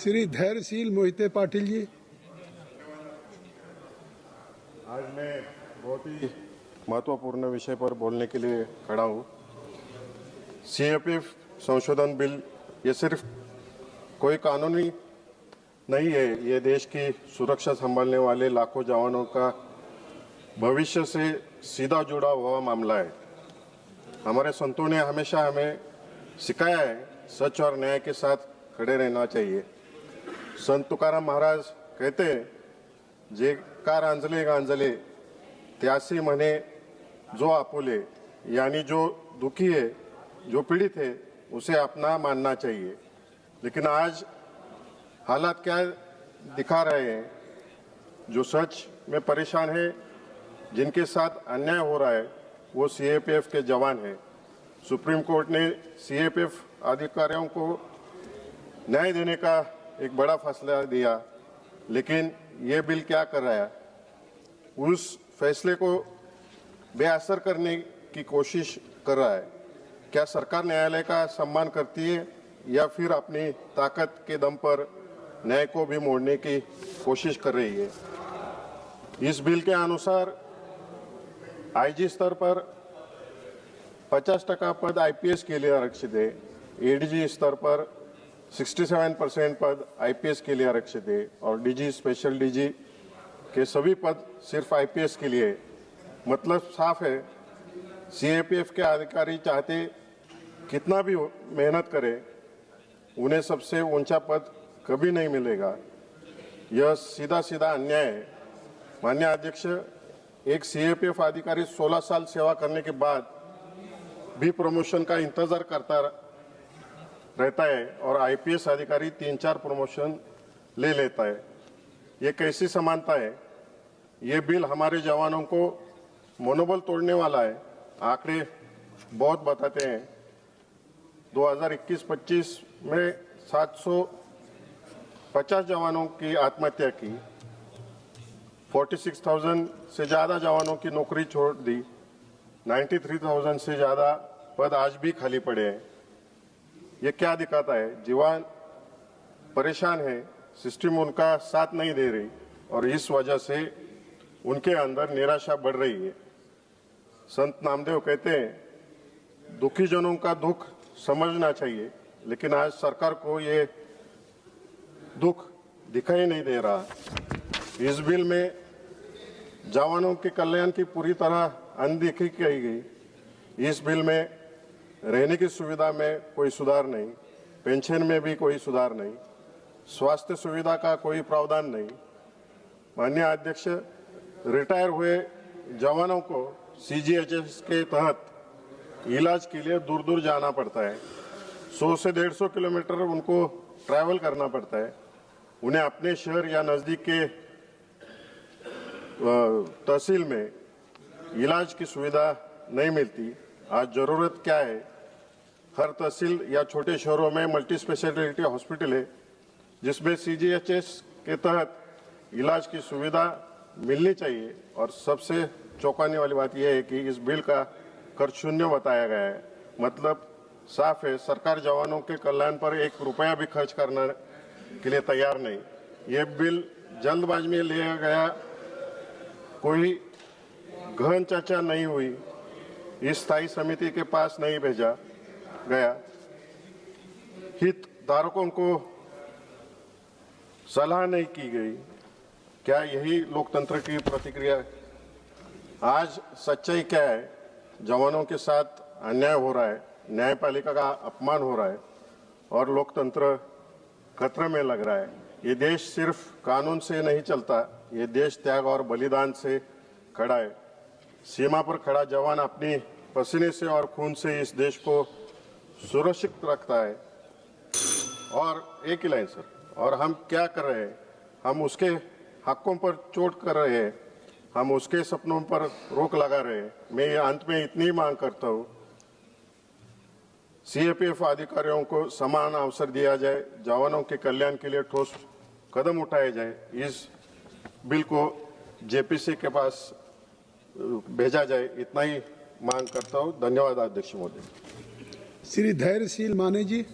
श्री धैर्यशील मोहिते पाटिल जी। आज मैं बहुत ही महत्वपूर्ण विषय पर बोलने के लिए खड़ा हूँ। सीएपीएफ संशोधन बिल ये सिर्फ कोई कानूनी नहीं है, ये देश की सुरक्षा संभालने वाले लाखों जवानों का भविष्य से सीधा जुड़ा हुआ मामला है। हमारे संतों ने हमेशा हमें सिखाया है सच और न्याय के साथ खड़े रहना चाहिए। संत तुकाराम महाराज कहते हैं, जे का रांजले गांजले त्यासी म्हणे जो आपुले, यानी जो दुखी है, जो पीड़ित है, उसे अपना मानना चाहिए। लेकिन आज हालात क्या दिखा रहे हैं? जो सच में परेशान है, जिनके साथ अन्याय हो रहा है, वो सीएपीएफ के जवान हैं। सुप्रीम कोर्ट ने सीएपीएफ अधिकारियों को न्याय देने का एक बड़ा फैसला दिया, लेकिन ये बिल क्या कर रहा है? उस फैसले को बेअसर करने की कोशिश कर रहा है। क्या सरकार न्यायालय का सम्मान करती है या फिर अपनी ताकत के दम पर न्याय को भी मोड़ने की कोशिश कर रही है? इस बिल के अनुसार आईजी स्तर पर 50% पद आईपीएस के लिए आरक्षित है। एडीजी स्तर पर 67% पद आईपीएस के लिए आरक्षित है और डीजी, स्पेशल डीजी के सभी पद सिर्फ आईपीएस के लिए। मतलब साफ है, सीएपीएफ के अधिकारी चाहते कितना भी मेहनत करें, उन्हें सबसे ऊंचा पद कभी नहीं मिलेगा। यह सीधा सीधा अन्याय है। माननीय अध्यक्ष, एक सीएपीएफ अधिकारी 16 साल सेवा करने के बाद भी प्रमोशन का इंतजार करता रहता है और आईपीएस अधिकारी 3-4 प्रमोशन ले लेता है। ये कैसी समानता है? ये बिल हमारे जवानों को मनोबल तोड़ने वाला है। आंकड़े बहुत बताते हैं। 2021-25 में 750 जवानों की आत्महत्या की, 46,000 से ज़्यादा जवानों की नौकरी छोड़ दी, 93,000 से ज़्यादा पद आज भी खाली पड़े हैं। ये क्या दिखाता है? जवान परेशान है, सिस्टम उनका साथ नहीं दे रही और इस वजह से उनके अंदर निराशा बढ़ रही है। संत नामदेव कहते हैं, दुखी जनों का दुख समझना चाहिए, लेकिन आज सरकार को ये दुख दिखाई नहीं दे रहा। इस बिल में जवानों के कल्याण की पूरी तरह अनदेखी की गई। इस बिल में रहने की सुविधा में कोई सुधार नहीं, पेंशन में भी कोई सुधार नहीं, स्वास्थ्य सुविधा का कोई प्रावधान नहीं। माननीय अध्यक्ष, रिटायर हुए जवानों को सीजीएचएस के तहत इलाज के लिए दूर दूर जाना पड़ता है। 100 से 150 किलोमीटर उनको ट्रैवल करना पड़ता है। उन्हें अपने शहर या नज़दीक के तहसील में इलाज की सुविधा नहीं मिलती। आज ज़रूरत क्या है? हर तहसील या छोटे शहरों में मल्टी स्पेशलिटी हॉस्पिटल है, जिसमें सीजीएचएस के तहत इलाज की सुविधा मिलनी चाहिए। और सबसे चौंकाने वाली बात यह है कि इस बिल का खर्च शून्य बताया गया है। मतलब साफ है, सरकार जवानों के कल्याण पर 1 रुपया भी खर्च करने के लिए तैयार नहीं। ये बिल जल्दबाजी में लिया गया, कोई गहन चर्चा नहीं हुई, इस स्थायी समिति के पास नहीं भेजा गया, हितधारकों को सलाह नहीं की गई। क्या यही लोकतंत्र की प्रतिक्रिया? आज सच्चाई क्या है? जवानों के साथ अन्याय हो रहा है, न्यायपालिका का अपमान हो रहा है और लोकतंत्र खतरे में लग रहा है। ये देश सिर्फ कानून से नहीं चलता, ये देश त्याग और बलिदान से खड़ा है। सीमा पर खड़ा जवान अपनी पसीने से और खून से इस देश को सुरक्षित रखता है। और एक ही लाइन सर, और हम क्या कर रहे हैं? हम उसके हकों पर चोट कर रहे हैं, हम उसके सपनों पर रोक लगा रहे हैं। मैं अंत में इतनी मांग करता हूँ, सीएपीएफ अधिकारियों को समान अवसर दिया जाए, जवानों के कल्याण के लिए ठोस कदम उठाए जाए, इस बिल को जेपीसी के पास भेजा जाए, इतना ही मांग करता हूँ। धन्यवाद अध्यक्ष महोदय। श्री धैर्यशील माने जी।